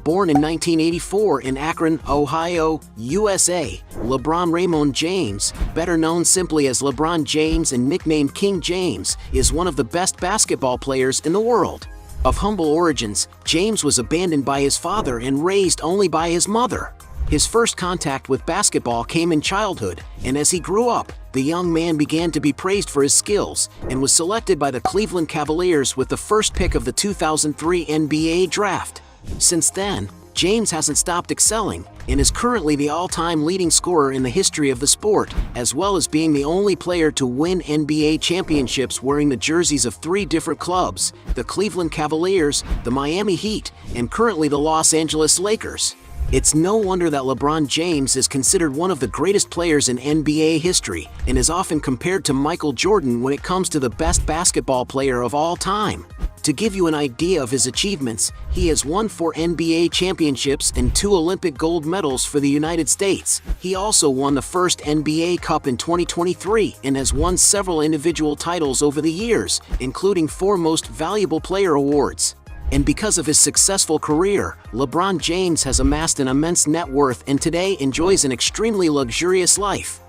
Born in 1984 in Akron, Ohio, USA, LeBron Raymond James, better known simply as LeBron James and nicknamed King James, is one of the best basketball players in the world. Of humble origins, James was abandoned by his father and raised only by his mother. His first contact with basketball came in childhood, and as he grew up, the young man began to be praised for his skills and was selected by the Cleveland Cavaliers with the first pick of the 2003 NBA draft. Since then, James hasn't stopped excelling and is currently the all-time leading scorer in the history of the sport, as well as being the only player to win NBA championships wearing the jerseys of 3 different clubs: the Cleveland Cavaliers, the Miami Heat, and currently the Los Angeles Lakers. It's no wonder that LeBron James is considered one of the greatest players in NBA history and is often compared to Michael Jordan when it comes to the best basketball player of all time. To give you an idea of his achievements, he has won 4 NBA championships and 2 Olympic gold medals for the United States. He also won the first NBA Cup in 2023 and has won several individual titles over the years, including 4 Most Valuable Player awards. And because of his successful career, LeBron James has amassed an immense net worth and today enjoys an extremely luxurious life.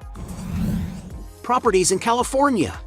Properties in California.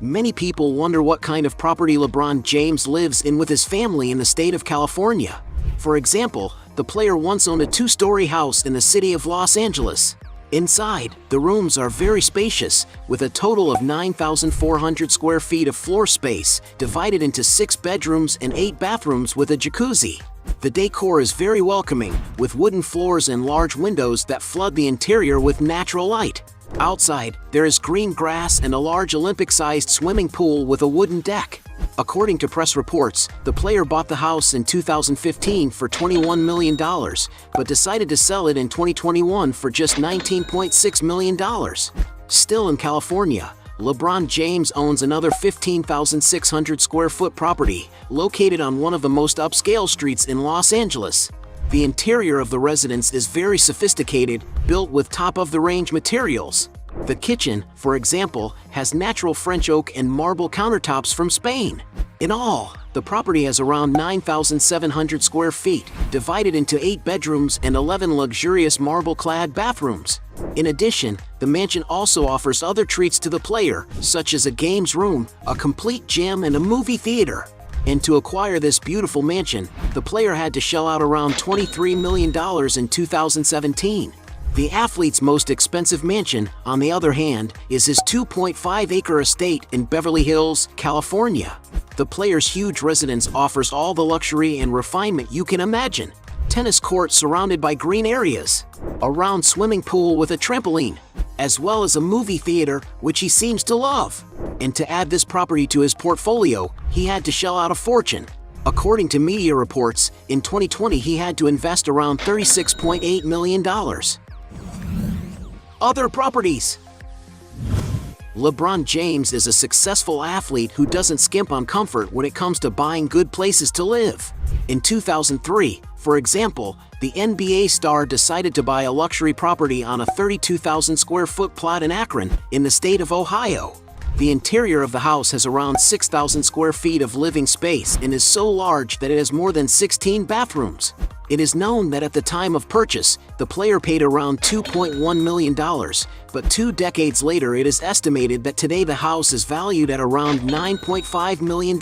Many people wonder what kind of property LeBron James lives in with his family in the state of California. For example, the player once owned a 2-story house in the city of Los Angeles. Inside, the rooms are very spacious, with a total of 9,400 square feet of floor space, divided into 6 bedrooms and 8 bathrooms with a jacuzzi. The decor is very welcoming, with wooden floors and large windows that flood the interior with natural light. Outside, there is green grass and a large Olympic-sized swimming pool with a wooden deck. According to press reports, the player bought the house in 2015 for $21 million, but decided to sell it in 2021 for just $19.6 million. Still in California, LeBron James owns another 15,600 square foot property, located on one of the most upscale streets in Los Angeles. The interior of the residence is very sophisticated, built with top-of-the-range materials. The kitchen, for example, has natural French oak and marble countertops from Spain. In all, the property has around 9,700 square feet, divided into 8 bedrooms and 11 luxurious marble-clad bathrooms. In addition, the mansion also offers other treats to the player, such as a games room, a complete gym, and a movie theater. And to acquire this beautiful mansion, the player had to shell out around $23 million in 2017. The athlete's most expensive mansion, on the other hand, is his 2.5-acre estate in Beverly Hills, California. The player's huge residence offers all the luxury and refinement you can imagine. Tennis courts surrounded by green areas, a round swimming pool with a trampoline, as well as a movie theater, which he seems to love. And to add this property to his portfolio, he had to shell out a fortune. According to media reports, in 2020 he had to invest around $36.8 million. Other properties. LeBron James is a successful athlete who doesn't skimp on comfort when it comes to buying good places to live. In 2003, for example, the NBA star decided to buy a luxury property on a 32,000 square foot plot in Akron, in the state of Ohio. The interior of the house has around 6,000 square feet of living space and is so large that it has more than 16 bathrooms. It is known that at the time of purchase, the player paid around $2.1 million, but 2 decades later it is estimated that today the house is valued at around $9.5 million.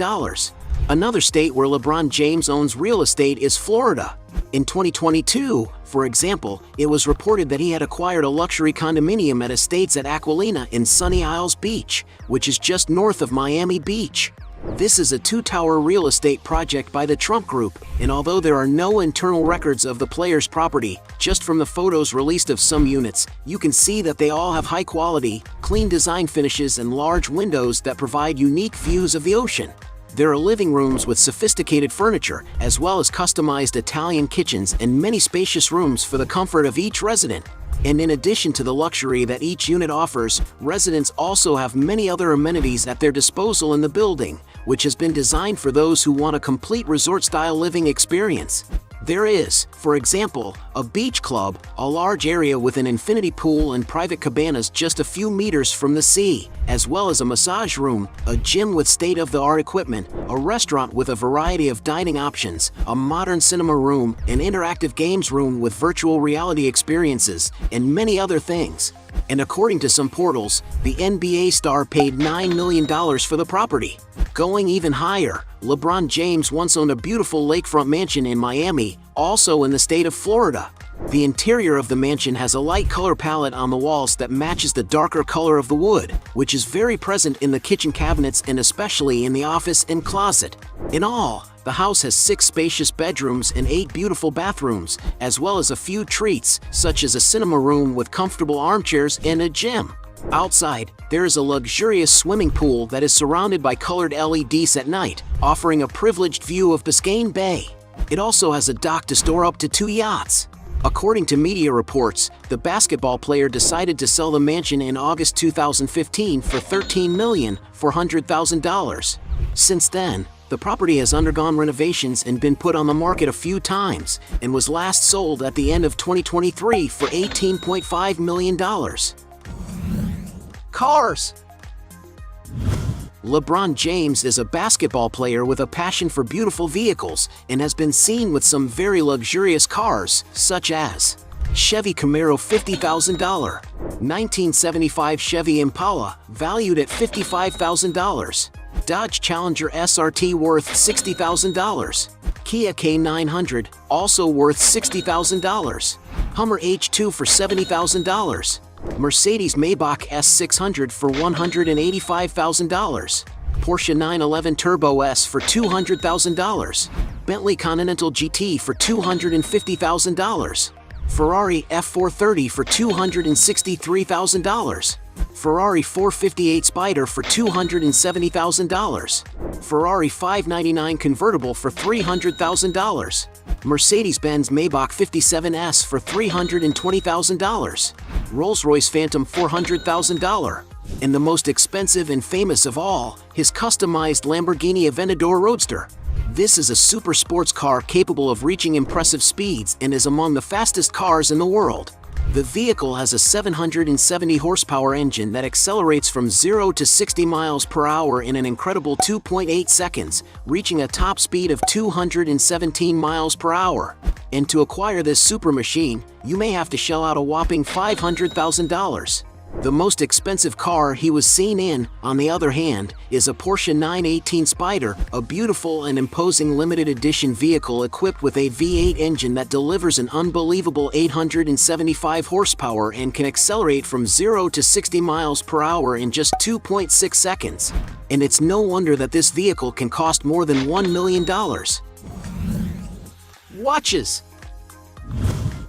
Another state where LeBron James owns real estate is Florida. In 2022, for example, it was reported that he had acquired a luxury condominium at Estates at Aquilina in Sunny Isles Beach, which is just north of Miami Beach. This is a 2-tower real estate project by the Trump Group, and although there are no internal records of the player's property, just from the photos released of some units, you can see that they all have high quality, clean design finishes and large windows that provide unique views of the ocean. There are living rooms with sophisticated furniture, as well as customized Italian kitchens and many spacious rooms for the comfort of each resident. And in addition to the luxury that each unit offers, residents also have many other amenities at their disposal in the building, which has been designed for those who want a complete resort-style living experience. There is, for example, a beach club, a large area with an infinity pool and private cabanas just a few meters from the sea, as well as a massage room, a gym with state-of-the-art equipment, a restaurant with a variety of dining options, a modern cinema room, an interactive games room with virtual reality experiences, and many other things. And according to some portals, the NBA star paid $9 million for the property. Going even higher, LeBron James once owned a beautiful lakefront mansion in Miami, also in the state of Florida. The interior of the mansion has a light color palette on the walls that matches the darker color of the wood, which is very present in the kitchen cabinets and especially in the office and closet. In all, the house has 6 spacious bedrooms and 8 beautiful bathrooms, as well as a few treats, such as a cinema room with comfortable armchairs and a gym. Outside, there is a luxurious swimming pool that is surrounded by colored LEDs at night, offering a privileged view of Biscayne Bay. It also has a dock to store up to 2 yachts. According to media reports, the basketball player decided to sell the mansion in August 2015 for $13,400,000. Since then, the property has undergone renovations and been put on the market a few times, and was last sold at the end of 2023 for $18.5 million. Cars. LeBron James is a basketball player with a passion for beautiful vehicles and has been seen with some very luxurious cars, such as Chevy Camaro $50,000, 1975 Chevy Impala valued at $55,000, Dodge Challenger SRT worth $60,000, Kia K900 also worth $60,000, Hummer H2 for $70,000, Mercedes Maybach S600 for $185,000, Porsche 911 Turbo S for $200,000, Bentley Continental GT for $250,000, Ferrari F430 for $263,000, Ferrari 458 Spider for $270,000, Ferrari 599 convertible for $300,000, Mercedes-Benz Maybach 57S for $320,000, Rolls-Royce Phantom $400,000, and the most expensive and famous of all, his customized Lamborghini Aventador Roadster. This is a super sports car capable of reaching impressive speeds and is among the fastest cars in the world. The vehicle has a 770 horsepower engine that accelerates from 0 to 60 miles per hour in an incredible 2.8 seconds, reaching a top speed of 217 miles per hour. And to acquire this super machine, you may have to shell out a whopping $500,000. The most expensive car he was seen in, on the other hand, is a Porsche 918 Spider, a beautiful and imposing limited edition vehicle equipped with a V8 engine that delivers an unbelievable 875 horsepower and can accelerate from 0 to 60 miles per hour in just 2.6 seconds. And it's no wonder that this vehicle can cost more than $1 million. Watches.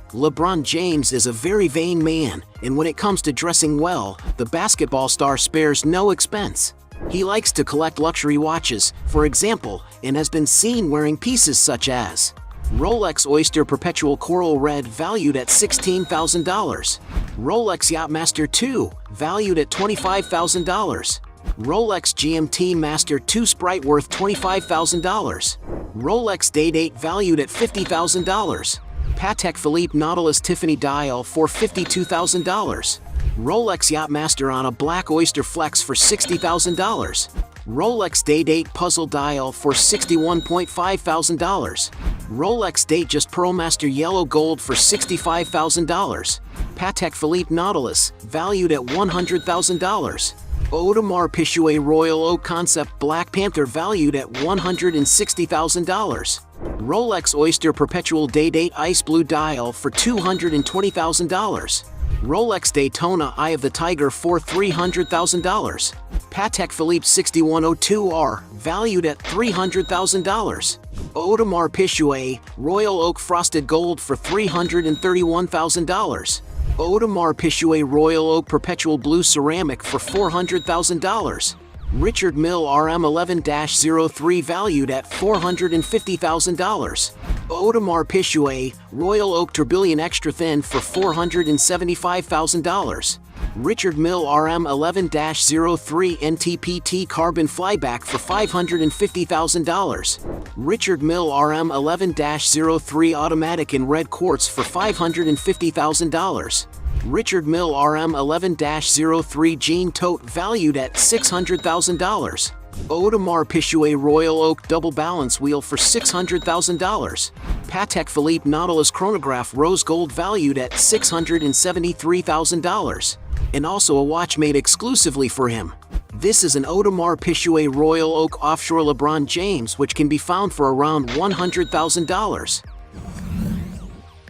LeBron James is a very vain man, and when it comes to dressing well, the basketball star spares no expense. He likes to collect luxury watches, for example, and has been seen wearing pieces such as Rolex Oyster Perpetual Coral Red valued at $16,000, Rolex Yachtmaster 2 valued at $25,000, Rolex GMT Master 2 Sprite worth $25,000, Rolex Day-Date valued at $50,000, Patek Philippe Nautilus Tiffany dial for $52,000, Rolex Yachtmaster on a Black Oyster Flex for $60,000, Rolex Day-Date Puzzle dial for $61,500, Rolex Datejust Pearlmaster Yellow Gold for $65,000, Patek Philippe Nautilus valued at $100,000, Audemars Piguet Royal Oak Concept Black Panther valued at $160,000, Rolex Oyster Perpetual Day-Date Ice Blue Dial for $220,000, Rolex Daytona Eye of the Tiger for $300,000, Patek Philippe 6102R valued at $300,000, Audemars Piguet Royal Oak Frosted Gold for $331,000, Audemars Piguet Royal Oak Perpetual Blue Ceramic for $400,000, Richard Mille RM11-03 valued at $450,000, Audemars Piguet Royal Oak Tourbillon Extra Thin for $475,000, Richard Mille RM11-03 NTPT Carbon Flyback for $550,000. Richard Mille RM11-03 Automatic in Red Quartz for $550,000. Richard Mille RM11-03 Jean Tote valued at $600,000. Audemars Piguet Royal Oak Double Balance Wheel for $600,000. Patek Philippe Nautilus Chronograph Rose Gold valued at $673,000. And also a watch made exclusively for him. This is an Audemars Piguet Royal Oak Offshore LeBron James, which can be found for around $100,000.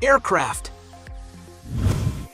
Aircraft.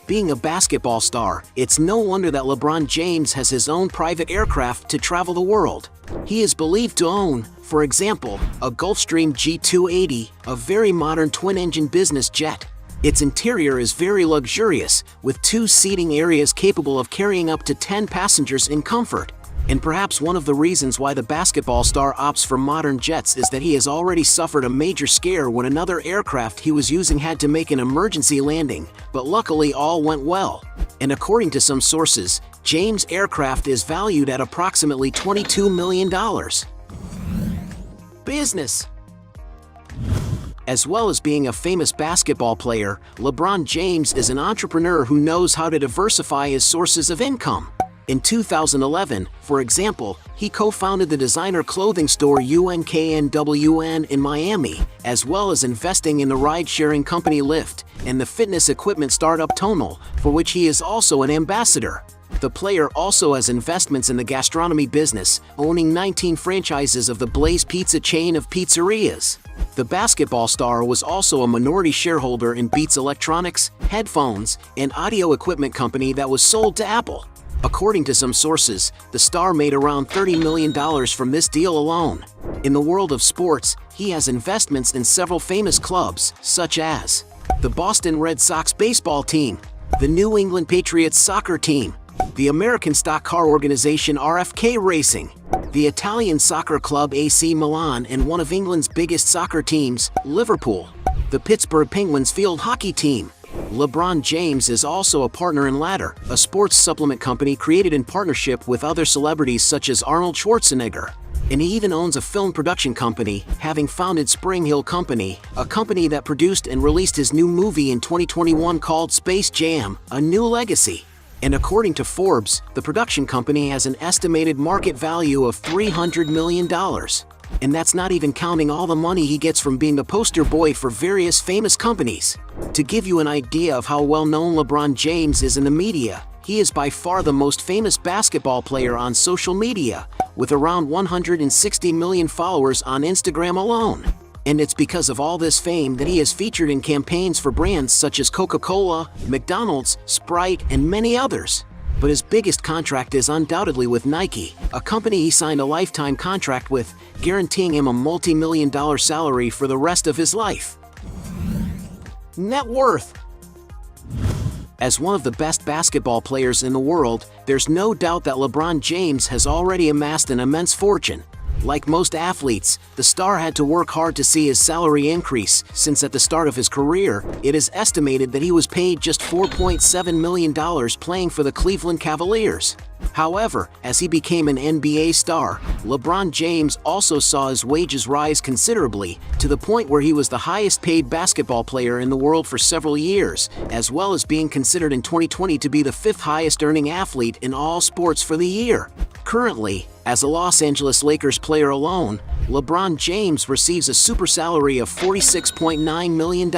Being a basketball star, it's no wonder that LeBron James has his own private aircraft to travel the world. He is believed to own, for example, a Gulfstream G280, a very modern twin-engine business jet. Its interior is very luxurious, with 2 seating areas capable of carrying up to 10 passengers in comfort. And perhaps one of the reasons why the basketball star opts for modern jets is that he has already suffered a major scare when another aircraft he was using had to make an emergency landing, but luckily all went well. And according to some sources, James' aircraft is valued at approximately $22 million. Business. As well as being a famous basketball player, LeBron James is an entrepreneur who knows how to diversify his sources of income. In 2011, for example, he co-founded the designer clothing store UNKNWN in Miami, as well as investing in the ride-sharing company Lyft and the fitness equipment startup Tonal, for which he is also an ambassador. The player also has investments in the gastronomy business, owning 19 franchises of the Blaze Pizza chain of pizzerias. The basketball star was also a minority shareholder in Beats Electronics, headphones, and audio equipment company that was sold to Apple. According to some sources, the star made around $30 million from this deal alone. In the world of sports, he has investments in several famous clubs, such as the Boston Red Sox baseball team, the New England Patriots soccer team, the American stock car organization RFK Racing, the Italian soccer club AC Milan, and one of England's biggest soccer teams, Liverpool, the Pittsburgh Penguins field hockey team. LeBron James is also a partner in Ladder, a sports supplement company created in partnership with other celebrities such as Arnold Schwarzenegger. And he even owns a film production company, having founded Spring Hill Company, a company that produced and released his new movie in 2021 called Space Jam: A New Legacy. And according to Forbes, the production company has an estimated market value of $300 million. And that's not even counting all the money he gets from being the poster boy for various famous companies. To give you an idea of how well known LeBron James is in the media, he is by far the most famous basketball player on social media, with around 160 million followers on Instagram alone. And it's because of all this fame that he is featured in campaigns for brands such as Coca-Cola, McDonald's, Sprite, and many others. But his biggest contract is undoubtedly with Nike, a company he signed a lifetime contract with, guaranteeing him a multi-million-dollar salary for the rest of his life. Net worth. As one of the best basketball players in the world, there's no doubt that LeBron James has already amassed an immense fortune. Like most athletes, the star had to work hard to see his salary increase, since at the start of his career, it is estimated that he was paid just $4.7 million playing for the Cleveland Cavaliers. However, as he became an NBA star, LeBron James also saw his wages rise considerably, to the point where he was the highest paid basketball player in the world for several years, as well as being considered in 2020 to be the 5th highest earning athlete in all sports for the year. Currently, as a Los Angeles Lakers player alone, LeBron James receives a super salary of $46.9 million.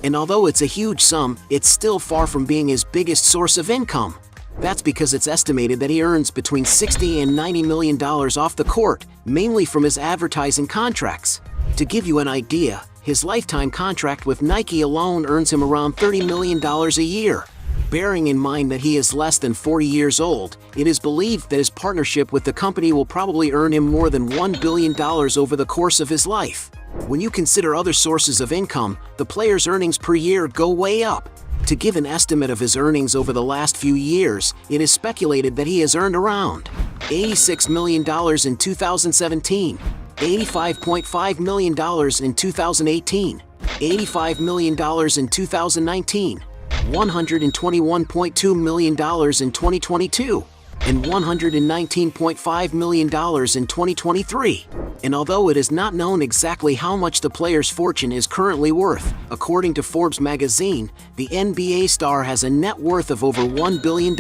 And although it's a huge sum, it's still far from being his biggest source of income. That's because it's estimated that he earns between $60 and $90 million off the court, mainly from his advertising contracts. To give you an idea, his lifetime contract with Nike alone earns him around $30 million a year. Bearing in mind that he is less than 40 years old, it is believed that his partnership with the company will probably earn him more than $1 billion over the course of his life. When you consider other sources of income, the player's earnings per year go way up. To give an estimate of his earnings over the last few years, it is speculated that he has earned around $86 million in 2017, $85.5 million in 2018, $85 million in 2019, $121.2 million in 2022, and $119.5 million in 2023. And although it is not known exactly how much the player's fortune is currently worth, according to Forbes magazine, the NBA star has a net worth of over $1 billion.